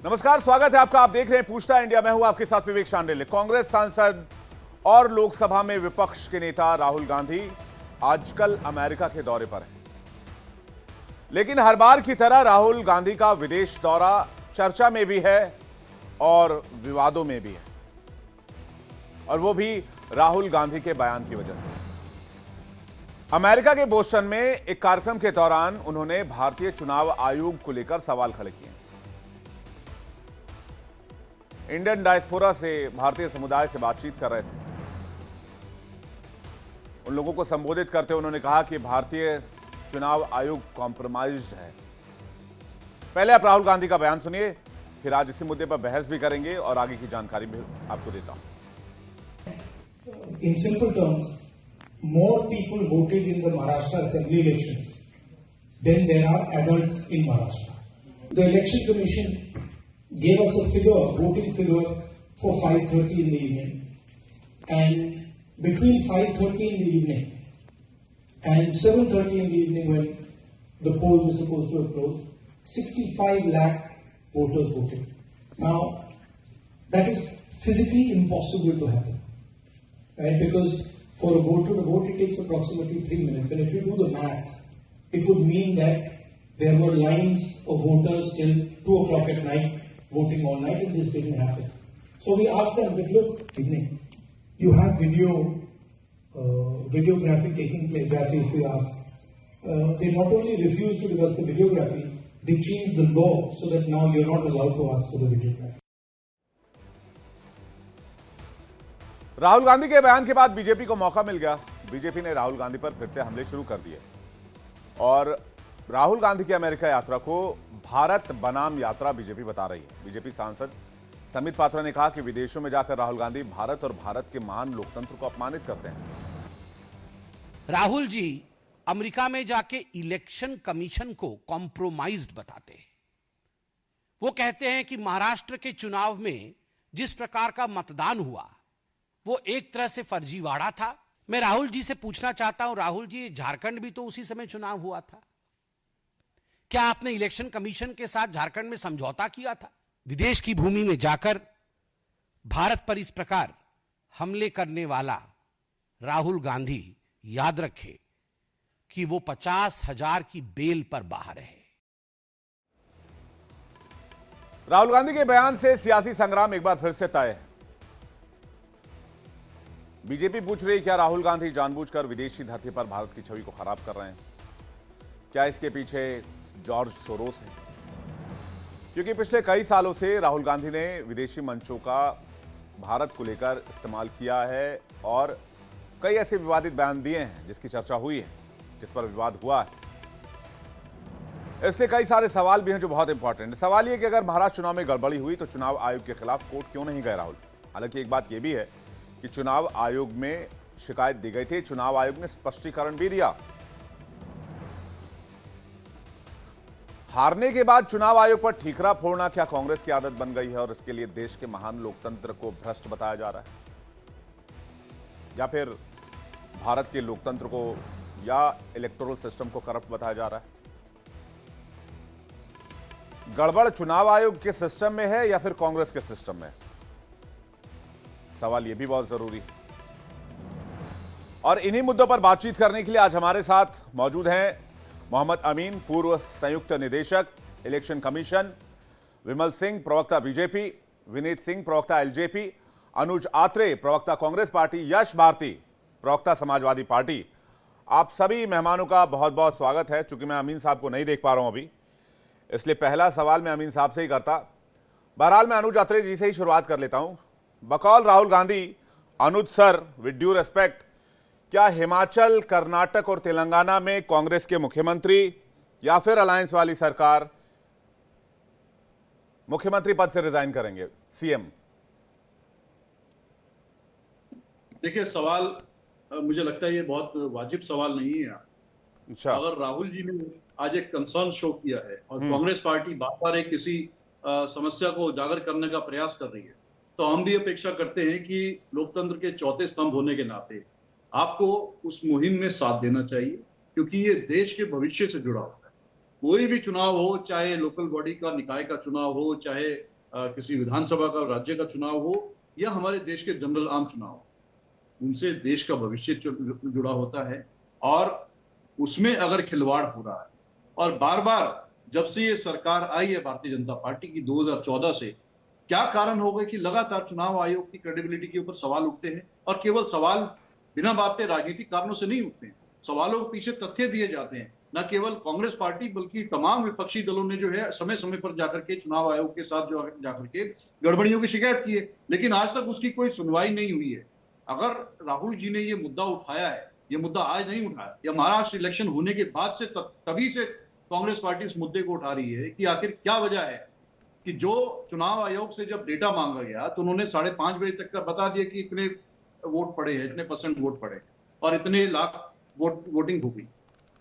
नमस्कार, स्वागत है आपका। आप देख रहे हैं पूछता इंडिया। मैं हूं आपके साथ विवेक शांडिल्य। कांग्रेस सांसद और लोकसभा में विपक्ष के नेता राहुल गांधी आजकल अमेरिका के दौरे पर हैं, लेकिन हर बार की तरह राहुल गांधी का विदेश दौरा चर्चा में भी है और विवादों में भी है, और वो भी राहुल गांधी के बयान की वजह से। अमेरिका के बोस्टन में एक कार्यक्रम के दौरान उन्होंने भारतीय चुनाव आयोग को लेकर सवाल खड़े किए। इंडियन डायस्पोरा से, भारतीय समुदाय से बातचीत कर रहे थे। उन लोगों को संबोधित करते हुए उन्होंने कहा कि भारतीय चुनाव आयोग कॉम्प्रोमाइज्ड है। पहले आप राहुल गांधी का बयान सुनिए, फिर आज इसी मुद्दे पर बहस भी करेंगे और आगे की जानकारी भी आपको देता हूं। In simple terms, more people voted in the Maharashtra Assembly elections than there are adults in Maharashtra. The Election Commission gave us a figure, voting figure for 5:30 in the evening, and between 5:30 in the evening and 7:30 in the evening, when the poll was supposed to have closed, 65 lakh voters voted. Now, that is physically impossible to happen, right? Because for a voter to vote, it takes approximately 3 minutes, and if you do the math, it would mean that there were lines of voters till 2 o'clock at night voting all night, and this didn't happen. So we asked them, but look, evening, you have videography taking place, as if we ask. They not only refused to give us the videography, they changed the law so that now you're not allowed to ask for the videography. Rahul Gandhi के बयान के बाद BJP को मौका मिल गया। BJP ने राहुल गांधी पर फिर से हमले शुरू कर दिए और राहुल गांधी की अमेरिका यात्रा को भारत बनाम यात्रा बीजेपी बता रही है। बीजेपी सांसद समित पात्रा ने कहा कि विदेशों में जाकर राहुल गांधी भारत और भारत के महान लोकतंत्र को अपमानित करते हैं। राहुल जी अमेरिका में जाके इलेक्शन कमीशन को कॉम्प्रोमाइज्ड बताते हैं। वो कहते हैं कि महाराष्ट्र के चुनाव में जिस प्रकार का मतदान हुआ वो एक तरह से फर्जीवाड़ा था। मैं राहुल जी से पूछना चाहता हूं, राहुल जी, झारखंड भी तो उसी समय चुनाव हुआ था। क्या आपने इलेक्शन कमीशन के साथ झारखंड में समझौता किया था? विदेश की भूमि में जाकर भारत पर इस प्रकार हमले करने वाला राहुल गांधी याद रखे कि वो 50,000 की बेल पर बाहर है। राहुल गांधी के बयान से सियासी संग्राम एक बार फिर से तय है। बीजेपी पूछ रही है, क्या राहुल गांधी जानबूझकर विदेशी धरती पर भारत की छवि को खराब कर रहे हैं? क्या इसके पीछे जॉर्ज सोरोस है? क्योंकि पिछले कई सालों से राहुल गांधी ने विदेशी मंचों का भारत को लेकर इस्तेमाल किया है और कई ऐसे विवादित बयान दिए हैं जिसकी चर्चा हुई है, जिस पर विवाद हुआ है। इसलिए कई सारे सवाल भी हैं जो बहुत इंपॉर्टेंट है। सवाल यह कि अगर महाराष्ट्र चुनाव में गड़बड़ी हुई तो चुनाव आयोग के खिलाफ कोर्ट क्यों नहीं गए राहुल? हालांकि एक बात यह भी है कि चुनाव आयोग में शिकायत दी गई थी, चुनाव आयोग ने स्पष्टीकरण भी दिया। हारने के बाद चुनाव आयोग पर ठीकरा फोड़ना क्या कांग्रेस की आदत बन गई है और इसके लिए देश के महान लोकतंत्र को भ्रष्ट बताया जा रहा है, या फिर भारत के लोकतंत्र को या इलेक्टोरल सिस्टम को करप्ट बताया जा रहा है? गड़बड़ चुनाव आयोग के सिस्टम में है या फिर कांग्रेस के सिस्टम में? सवाल यह भी बहुत जरूरी है। और इन्हीं मुद्दों पर बातचीत करने के लिए आज हमारे साथ मौजूद हैं मोहम्मद अमीन, पूर्व संयुक्त निदेशक इलेक्शन कमीशन, विमल सिंह, प्रवक्ता बीजेपी, विनीत सिंह, प्रवक्ता एलजेपी, अनुज आत्रे, प्रवक्ता कांग्रेस पार्टी, यश भारती, प्रवक्ता समाजवादी पार्टी। आप सभी मेहमानों का बहुत बहुत स्वागत है। चूंकि मैं अमीन साहब को नहीं देख पा रहा हूं अभी, इसलिए पहला सवाल मैं अमीन साहब से ही करता। बहरहाल मैं अनुज आत्रे जी से ही शुरुआत कर लेता हूं। बकौल राहुल गांधी, अनुज सर, विद ड्यू रेस्पेक्ट, क्या हिमाचल, कर्नाटक और तेलंगाना में कांग्रेस के मुख्यमंत्री या फिर अलायंस वाली सरकार मुख्यमंत्री पद से रिजाइन करेंगे, सीएम? देखिए, सवाल मुझे लगता है ये बहुत वाजिब सवाल नहीं है। अच्छा, अगर राहुल जी ने आज एक कंसर्न शो किया है और कांग्रेस पार्टी बार बार एक किसी समस्या को उजागर करने का प्रयास कर रही है, तो हम भी अपेक्षा करते हैं कि लोकतंत्र के चौथे स्तंभ होने के नाते आपको उस मुहिम में साथ देना चाहिए, क्योंकि ये देश के भविष्य से जुड़ा होता है। कोई भी चुनाव हो, चाहे लोकल बॉडी का, निकाय का चुनाव हो, चाहे किसी विधानसभा का, राज्य का चुनाव हो या हमारे देश के जनरल आम चुनाव, उनसे देश का भविष्य जुड़ा होता है और उसमें अगर खिलवाड़ हो रहा है, और बार बार जब से ये सरकार आई है भारतीय जनता पार्टी की 2014 से, क्या कारण हो गए कि लगातार चुनाव आयोग की क्रेडिबिलिटी के ऊपर सवाल उठते हैं, और केवल सवाल बिना बात पे राजनीतिक कारणों से नहीं उठते हैं, सवालों के पीछे तथ्य दिए जाते हैं। न केवल कांग्रेस पार्टी बल्कि तमाम विपक्षी दलों ने जो है समय समय पर जाकर के चुनाव आयोग के साथ जो जाकर के गड़बड़ियों की शिकायत की है, लेकिन आज तक उसकी कोई सुनवाई नहीं हुई है। अगर राहुल जी ने ये मुद्दा उठाया है, ये मुद्दा आज नहीं उठाया, या महाराष्ट्र इलेक्शन होने के बाद से तभी से कांग्रेस पार्टी इस मुद्दे को उठा रही है कि आखिर क्या वजह है कि जो चुनाव आयोग से जब डेटा मांगा गया तो उन्होंने 5:30 बजे तक का बता दिया कि इतने वोट पड़े हैं, इतने % वोट पड़े और इतने लाख वोटिंग हो गई।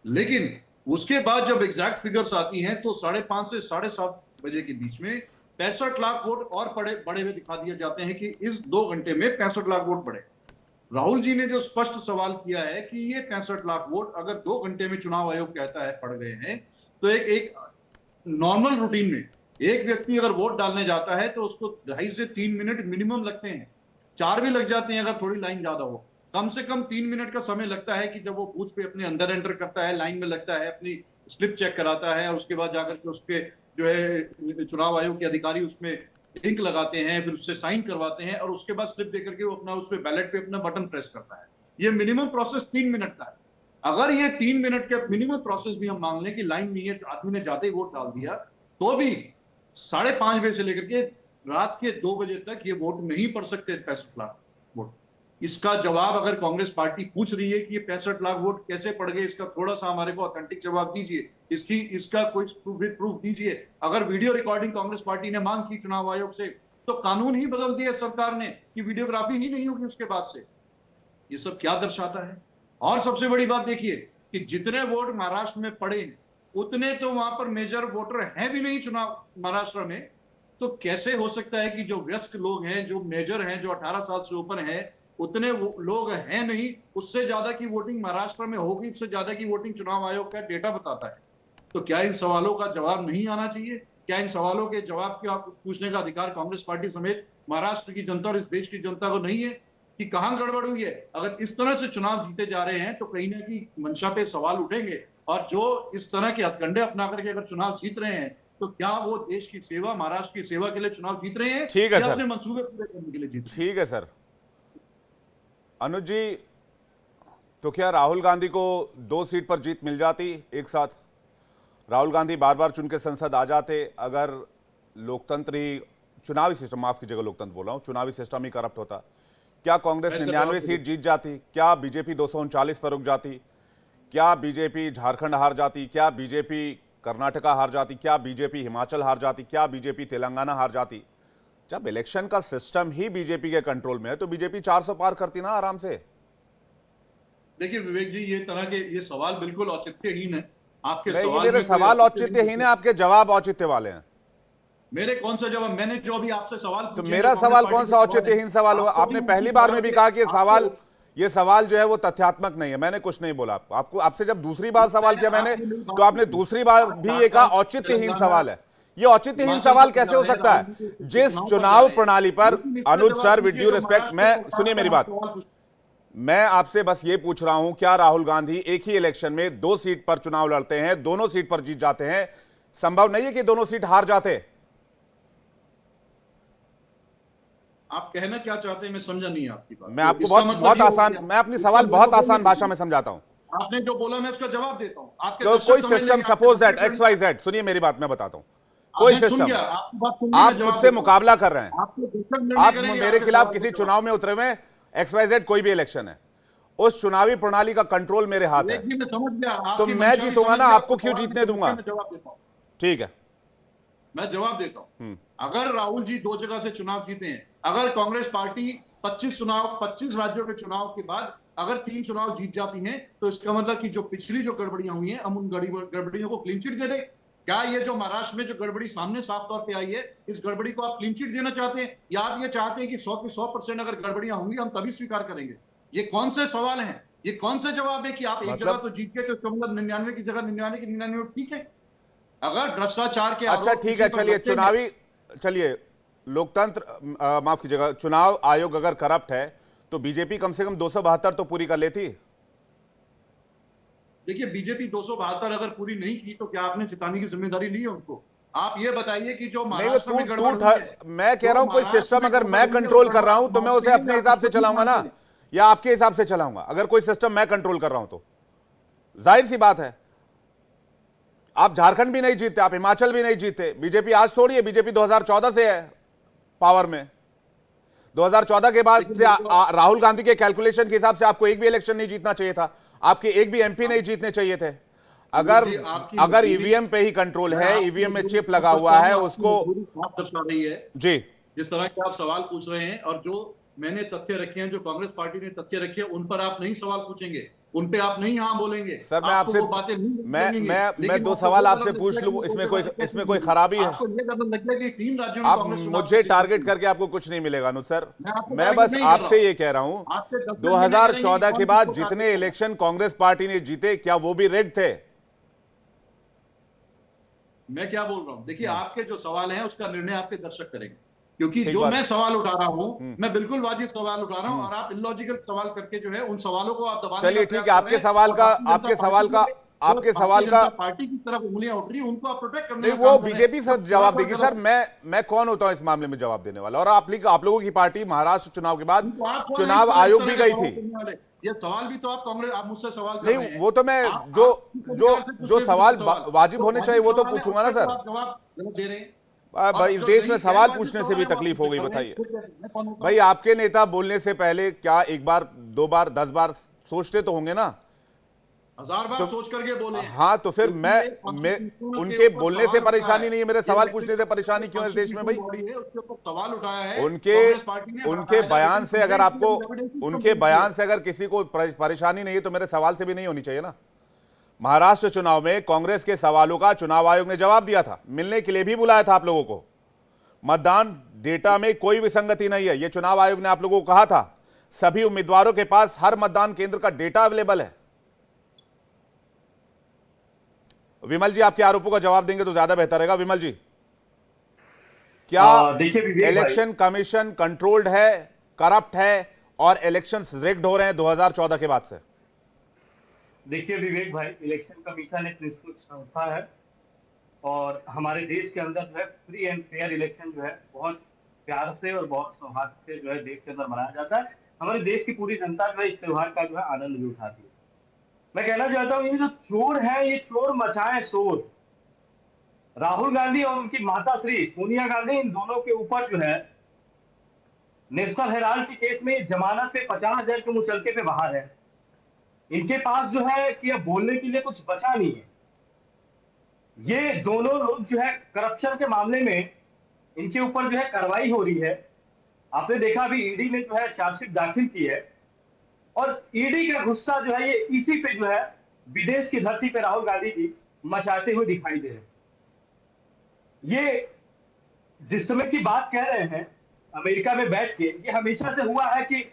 लेकिन उसके बाद जब एग्जैक्ट फिगर्स आती हैं तो 5:30 से 7:30 बजे के बीच में 65 लाख वोट और बड़े हुए दिखा दिए जाते हैं कि इस 2 घंटे में 65 लाख वोट बढ़े। राहुल जी ने जो स्पष्ट सवाल किया है कि ये 65 लाख वोट अगर 2 घंटे में चुनाव आयोग कहता है पड़ गए हैं, तो एक नॉर्मल रूटीन में एक व्यक्ति अगर वोट डालने जाता है तो उसको 2.5 से 3 मिनट मिनिमम लगते हैं, 4 भी लग जाते हैं अगर थोड़ी लाइन ज्यादा हो। कम से कम 3 मिनट का समय लगता है कि जब वो बूथ पे अपने अंदर एंटर करता है, लाइन में लगता है, अपनी स्लिप चेक कराता है, और उसके बाद जाकर के उसके जो है चुनाव आयोग के अधिकारी उसमें लिंक लगाते हैं, फिर उससे साइन करवाते हैं, और उसके बाद स्लिप देकर के वो अपना उस पे बैलेट पे अपना बटन प्रेस करता है। ये मिनिमम प्रोसेस 3 मिनट का है। अगर ये 3 मिनट का मिनिमम प्रोसेस भी हम मान लें कि लाइन नहीं है, आदमी ने जाते ही वोट डाल दिया, तो भी 5:30 बजे से लेकर के रात के 2 बजे तक ये वोट नहीं पड़ सकते 65 लाख वोट। इसका जवाब अगर कांग्रेस पार्टी पूछ रही है कि ये 65 लाख वोट कैसे पड़ गए, इसका थोड़ा सा हमारे को ऑथेंटिक जवाब दीजिए, इसका कोई प्रूफ दीजिए। अगर वीडियो रिकॉर्डिंग कांग्रेस पार्टी ने मांग की चुनाव आयोग से, तो कानून ही बदल दिया सरकार ने कि वीडियोग्राफी ही नहीं होगी उसके बाद से। ये सब क्या दर्शाता है? और सबसे बड़ी बात देखिए कि जितने वोट महाराष्ट्र में पड़े उतने तो वहां पर मेजर वोटर हैं भी नहीं चुनाव महाराष्ट्र में, तो कैसे हो सकता है कि जो वयस्क लोग हैं, जो मेजर हैं, जो 18 साल से ऊपर हैं, उतने लोग हैं नहीं, उससे ज्यादा की वोटिंग महाराष्ट्र में होगी, उससे ज्यादा की वोटिंग चुनाव आयोग का डेटा बताता है। तो क्या इन सवालों का जवाब नहीं आना चाहिए? क्या इन सवालों के जवाब के पूछने का अधिकार कांग्रेस पार्टी समेत महाराष्ट्र की जनता और इस देश की जनता को नहीं है कि कहां गड़बड़ हुई है? अगर इस तरह से चुनाव जीते जा रहे हैं तो कहीं ना कहीं मंशा पे सवाल उठेंगे, और जो इस तरह के हथकंडे अपना करके अगर चुनाव जीत रहे हैं तो क्या वो देश की सेवा, महाराष्ट्र की सेवा के लिए चुनाव जीत रहे हैं? ठीक है सर, अपने मंसूबे पूरे करने के लिए जीत रहे हैं? ठीक है सर। अनुज जी, तो क्या राहुल गांधी को 2 सीट पर जीत मिल जाती एक साथ? राहुल गांधी बार बार चुन के संसद आ जाते अगर लोकतंत्र ही, चुनावी सिस्टम, माफ कीजिएगा लोकतंत्र बोल रहा हूं, चुनावी सिस्टम ही करप्ट होता, क्या कांग्रेस 99 सीट जीत जाती? क्या बीजेपी 239 पर रुक जाती? क्या बीजेपी झारखंड हार जाती? क्या बीजेपी कर्नाटका हार जाती? क्या बीजेपी हिमाचल हार जाती? क्या बीजेपी तेलंगाना हार जाती? जब इलेक्शन का सिस्टम ही बीजेपी के कंट्रोल में है तो बीजेपी 400 पार करती ना आराम से। देखिए विवेक जी, ये सवाल बिल्कुल औचित्यहीन है। आपके नहीं, सवाल मेरे में सवाल औचित्यहीन है, आपके जवाब औचित्य वाले हैं। मेरे कौन सा जवाब? मैंने जो भी आपसे सवाल तो पूछे, मेरा जो सवाल कांग्रेस कौन सा पार्टी के औचित्यहीन सवाल हुआ? आपको आपने भी पहली उसी बार में भी कहा कि ये सवाल जो है वो तथ्यात्मक नहीं है। मैंने कुछ नहीं बोला आपको। आपसे जब दूसरी बार सवाल किया मैंने, तो आपने दूसरी बार भी ये कहा औचित्यहीन सवाल है। ये औचित्यहीन सवाल कैसे हो सकता है? जिस चुनाव प्रणाली पर, अनुज सर, विद ड्यू रिस्पेक्ट, मैं, सुनिए मेरी बात, मैं आपसे बस ये पूछ रहा हूं, क्या राहुल गांधी एक ही इलेक्शन में 2 सीट पर चुनाव लड़ते हैं, दोनों सीट पर जीत जाते हैं? संभव नहीं है कि दोनों सीट हार जाते। आप कहना क्या चाहते हैं मैं समझा नहीं आपकी बात। मैं आपको बहुत आसान, मैं अपनी सवाल बहुत आसान भाषा में समझाता हूं। आपने जो बोला मैं उसका जवाब देता हूं। आपके तो कोई सिस्टम, सपोज दैट XYZ, सुनिए मेरी बात, मैं बताता हूं, कोई सिस्टम, आप मुझसे मुकाबला कर रहे हैं, आप मेरे खिलाफ किसी चुनाव में उतरे हुए, XYZ कोई भी इलेक्शन है, उस चुनावी प्रणाली का कंट्रोल मेरे हाथ है, तो मैं जीतूंगा ना, आपको क्यों जीतने दूंगा? ठीक है, मैं जवाब देता हूं। अगर राहुल जी 2 जगह से चुनाव जीते हैं, अगर कांग्रेस पार्टी 25 राज्यों के चुनाव के बाद अगर 3 चुनाव जीत जाती हैं, तो इसका मतलब कि जो पिछली जो गड़बड़ियां हुई हैं, हम उन गड़बड़ियों को क्लीन चिट दे दें। क्या ये जो महाराष्ट्र में जो गड़बड़ी सामने साफ तौर पे आई है, इस गड़बड़ी को आप क्लीन चिट देना चाहते हैं, या आप ये चाहते हैं कि 100 की 100% अगर गड़बड़ियां होंगी हम तभी स्वीकार करेंगे? ये कौन से सवाल हैं? ये कौन से जवाब है कि आप एक जगह तो जीत गए तो इसका मतलब 99 की जगह 99 की 99 ठीक है? अगर भ्रष्टाचार के, अच्छा ठीक है, चलिए चुनावी, चलिए लोकतंत्र माफ कीजिएगा, चुनाव आयोग अगर करप्ट है तो बीजेपी कम से कम 272 तो पूरी कर लेती। देखिए, बीजेपी 272 अगर पूरी नहीं की तो क्या आपने जिताने की जिम्मेदारी ली है उनको? आप ये बताइए कि जो नहीं, वो महाराष्ट्र में गड़बड़ हुई है, मैं कह रहा हूं कोई सिस्टम अगर मैं कंट्रोल कर रहा हूं तो मैं उसे अपने हिसाब से चलाऊंगा ना, या आपके हिसाब से चलाऊंगा। अगर कोई सिस्टम मैं कंट्रोल कर रहा हूं तो जाहिर सी बात है, आप झारखंड भी नहीं जीतते, आप हिमाचल भी नहीं जीते। बीजेपी आज थोड़ी है, बीजेपी 2014 से है पावर में। 2014 के बाद से राहुल गांधी के कैलकुलेशन के हिसाब से आपको एक भी इलेक्शन नहीं जीतना चाहिए था, आपके एक भी एमपी नहीं जीतने चाहिए थे। अगर ईवीएम पे ही कंट्रोल है, ईवीएम में चिप लगा हुआ है, उसको दर्शा रही है जी, जिस तरह के आप सवाल पूछ रहे हैं, और जो मैंने तथ्य रखे हैं, जो कांग्रेस पार्टी ने तथ्य रखे हैं, उन पर आप नहीं सवाल पूछेंगे, उन पे आप नहीं हाँ बोलेंगे। सर मैं आपसे मैं दो सवाल आपसे पूछ लूं, इसमें कोई खराबी है? आपको ये डर लग गया कि 3 राज्यों में आप कांग्रेस मुझे टारगेट करके आपको कुछ नहीं मिलेगा अनुज सर। मैं बस आपसे ये कह रहा हूं 2014 के बाद जितने इलेक्शन कांग्रेस पार्टी ने जीते, क्या वो भी रिग्ड थे? मैं क्या बोल रहा हूं, देखिए आपके जो सवाल हैं उसका निर्णय आपके दर्शक करेंगे, क्योंकि जो मैं सवाल उठा रहा हूं, मैं बिल्कुल वाजिब सवाल उठा रहा हूं, और आप इलॉजिकल सवाल करके जो है उन सवालों को आप दबाने का चलिए ठीक है, आपके सवाल का पार्टी की तरफ उंगलियां उठ रही है, उनको आप प्रोटेक्ट करने नहीं, वो बीजेपी सर जवाब देगी। सर मैं कौन होता हूं इस मामले में जवाब देने वाला? और आप लोगों की पार्टी महाराष्ट्र चुनाव के बाद चुनाव आयोग भी गई थी। ये सवाल भी तो आप कांग्रेस, आप मुझसे सवाल कर रहे हैं। नहीं, वो तो मैं जो सवाल वाजिब होने चाहिए वो तो पूछूंगा ना सर। जवाब दे रहे हैं भाई, इस देश में सवाल पूछने से भी तकलीफ हो गई, बताइए भाई। आपके नेता बोलने से पहले क्या एक बार, 2 बार, 10 बार सोचते तो होंगे ना? 1000 बार सोच करके बोले। हाँ, तो फिर मैं उनके बोलने से परेशानी नहीं है, मेरे सवाल पूछने से परेशानी क्यों है इस देश में भाई? सवाल उठाया है उनके बयान से अगर आपको, उनके बयान से अगर किसी को परेशानी नहीं है तो मेरे सवाल से भी नहीं होनी चाहिए ना। महाराष्ट्र चुनाव में कांग्रेस के सवालों का चुनाव आयोग ने जवाब दिया था, मिलने के लिए भी बुलाया था आप लोगों को। मतदान डेटा में कोई विसंगति नहीं है, यह चुनाव आयोग ने आप लोगों को कहा था। सभी उम्मीदवारों के पास हर मतदान केंद्र का डेटा अवेलेबल है। विमल जी आपके आरोपों का जवाब देंगे तो ज्यादा बेहतर रहेगा। विमल जी, क्या इलेक्शन कमीशन कंट्रोल्ड है, करप्ट है और इलेक्शंस रिग्ड हो रहे हैं 2014 के बाद से? देखिए विवेक भाई, इलेक्शन कमीशन एक निष्पक्ष संस्था है और हमारे देश के अंदर जो है फ्री एंड फेयर इलेक्शन जो है बहुत प्यार से और बहुत सौहार्द से जो है देश के अंदर मनाया जाता है। हमारे देश की पूरी जनता जो है इस त्योहार का जो है आनंद भी उठाती है। मैं कहना चाहता हूँ, ये जो चोर है, ये चोर मचाए शोर। राहुल गांधी और उनकी माता श्री सोनिया गांधी, इन दोनों के ऊपर जो है नेशनल हेराल्ड के केस में जमानत पे 50,000 के मुचलके पे बाहर है। इनके पास जो है कि अब बोलने के लिए कुछ बचा नहीं है। ये दोनों लोग जो है करप्शन के मामले में इनके ऊपर जो है कार्रवाई हो रही है। आपने देखा अभी ईडी ने जो है चार्जशीट दाखिल की है और ईडी का गुस्सा जो है ये इसी पे जो है विदेश की धरती पे राहुल गांधी जी मचाते हुए दिखाई दे रहे हैं। ये जिस समय की बात कह रहे हैं अमेरिका में बैठ के, ये हमेशा से हुआ है कि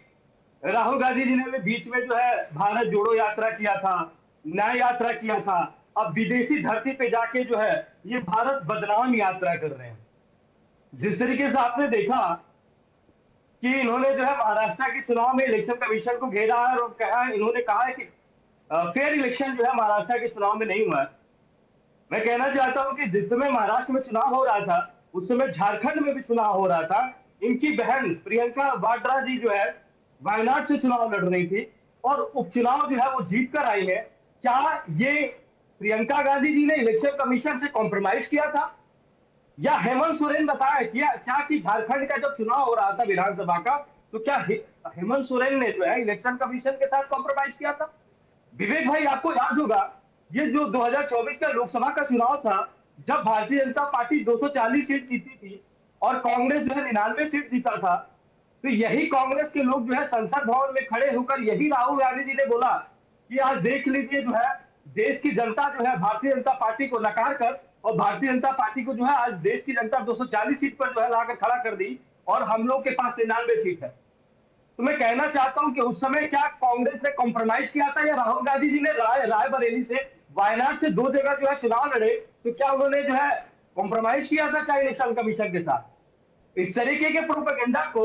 राहुल गांधी जी ने बीच में जो है भारत जोड़ो यात्रा किया था, न्याय यात्रा किया था। अब विदेशी धरती पे जाके जो है ये भारत बदनाम यात्रा कर रहे हैं। जिस तरीके से आपने देखा कि इन्होंने जो है महाराष्ट्र के चुनाव में इलेक्शन कमीशन को घेरा है और इन्होंने कहा है कि फेयर इलेक्शन जो है महाराष्ट्र के चुनाव में नहीं हुआ है। मैं कहना चाहता हूं कि जिस समय महाराष्ट्र में चुनाव हो रहा था उस समय झारखंड में भी चुनाव हो रहा था। इनकी बहन प्रियंका वाड्रा जी जो है वायनाड से चुनाव लड़ रही थी और उपचुनाव जो है वो जीत कर आई है। क्या ये प्रियंका गांधी जी ने इलेक्शन कमीशन से कॉम्प्रोमाइज किया था या हेमंत सोरेन बताया क्या कि झारखंड का जब चुनाव हो रहा था विधानसभा का तो क्या हेमंत सोरेन ने जो है इलेक्शन कमीशन के साथ कॉम्प्रोमाइज किया था? विवेक भाई, आपको याद होगा ये जो 2024 का लोकसभा का चुनाव था, जब भारतीय जनता पार्टी 240 सीट जीती थी और कांग्रेस जो है 99 सीट जीता था, तो यही कांग्रेस के लोग जो है संसद भवन में खड़े होकर यही राहुल गांधी जी ने बोला कि आज देख लीजिए जो है देश की जनता जो है भारतीय जनता पार्टी को नकार कर और भारतीय जनता पार्टी को जो है आज देश की जनता 240 सीट पर जो है लाकर खड़ा कर दी और हम लोग के पास 99 सीट है। तो मैं कहना चाहता हूं कि उस समय क्या कांग्रेस ने कॉम्प्रोमाइज किया था या राहुल गांधी जी ने रायबरेली से वायनाड से 2 जगह जो है चुनाव लड़े तो क्या उन्होंने जो है कॉम्प्रोमाइज किया था क्या इलेक्शन कमीशन के साथ? इस तरीके के प्रोपेगेंडा को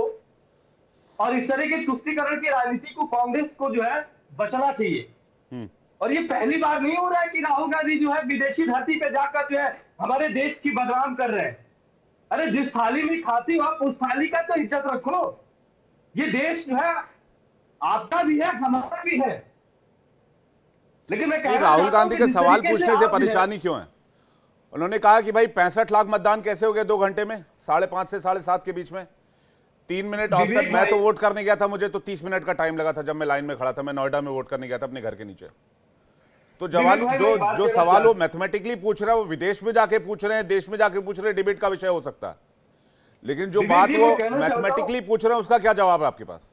और इस तरह के तुष्टीकरण की राजनीति को कांग्रेस को जो है बचना चाहिए। और ये पहली बार नहीं हो रहा है कि राहुल गांधी जो है विदेशी धरती पे जाकर जो है हमारे देश की बदनाम कर रहे हैं। अरे जिस थाली में खाती हो आप उस थाली का तो इज्जत रखो। ये देश जो है आपका भी है, हमारा भी है। लेकिन मैं कह राहुल गांधी के सवाल पूछने से परेशानी क्यों है? उन्होंने कहा कि भाई 65 लाख मतदान कैसे हो गए 2 घंटे में, 5:30 से 7:30 के बीच में, 3 मिनट औसत। मैं तो वोट करने गया था, मुझे तो 30 मिनट का टाइम लगा था जब मैं लाइन में खड़ा था। मैं नोएडा में वोट करने गया था अपने घर के नीचे। तो जवाब जो सवाल वो मैथमेटिकली पूछ रहा है वो विदेश में जाके पूछ रहे हैं, देश में जाके पूछ रहे हैं, डिबेट का विषय हो सकता है। लेकिन जो बात वो मैथमेटिकली पूछ रहे हैं उसका क्या जवाब है आपके पास?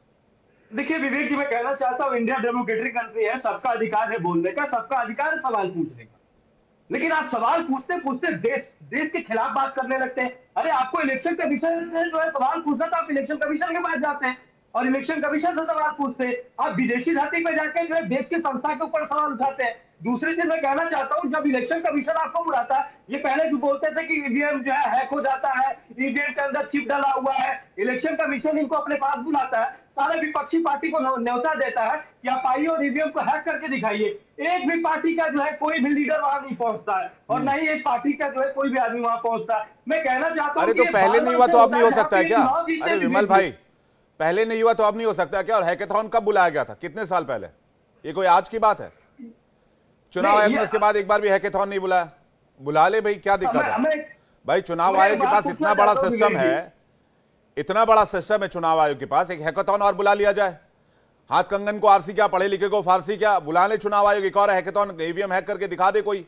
देखिए विवेक जी, मैं कहना चाहता हूं इंडिया डेमोक्रेटिक कंट्री है, सबका अधिकार है बोलने का, सबका अधिकार है सवाल पूछने का। लेकिन आप सवाल पूछते पूछते देश के खिलाफ बात करने लगते हैं। अरे आपको इलेक्शन कमीशन से जो है सवाल पूछना तो आप इलेक्शन कमीशन के पास जाते हैं और इलेक्शन कमीशन से सवाल पूछते हैं। आप विदेशी धरती पे जाके जो है देश की संस्था के ऊपर सवाल उठाते हैं। दूसरी चीज मैं कहना चाहता हूं, जब इलेक्शन कमीशन आपको बुलाता है, ये पहले भी बोलते थे कि ईवीएम जो है हैक हो जाता है, ईवीएम के अंदर चिप डाला हुआ है। इलेक्शन कमीशन इनको अपने पास बुलाता है, सारे विपक्षी पार्टी को न्योता देता है कि आप आइए और ईवीएम को हैक करके दिखाइए। एक भी पार्टी का जो है कोई भी लीडर वहां नहीं पहुंचता है और न ही एक पार्टी का जो है कोई भी आदमी वहां पहुंचता है। मैं कहना चाहता हूं अरे तो पहले नहीं हुआ तो अब नहीं हो सकता है क्या? अरे विमल भाई, पहले नहीं हुआ तो अब नहीं हो सकता क्या? और हैकेथॉन कब बुलाया गया था? कितने साल पहले? ये कोई आज की बात है? चुनाव आयोग ने उसके बाद एक बार भी हैकेथॉन नहीं बुलाया। बुला ले भाई, क्या दिक्कत है भाई? चुनाव आयोग के पास इतना बड़ा सिस्टम है, इतना बड़ा सिस्टम है चुनाव आयोग के पास, एक हैकेथॉन और बुला लिया जाए। हाथ कंगन को आरसी क्या, पढ़े लिखे को फारसी क्या? बुला ले चुनाव आयोग, एक और हैकेथॉन, ईवीएम हैक करके दिखा दे कोई।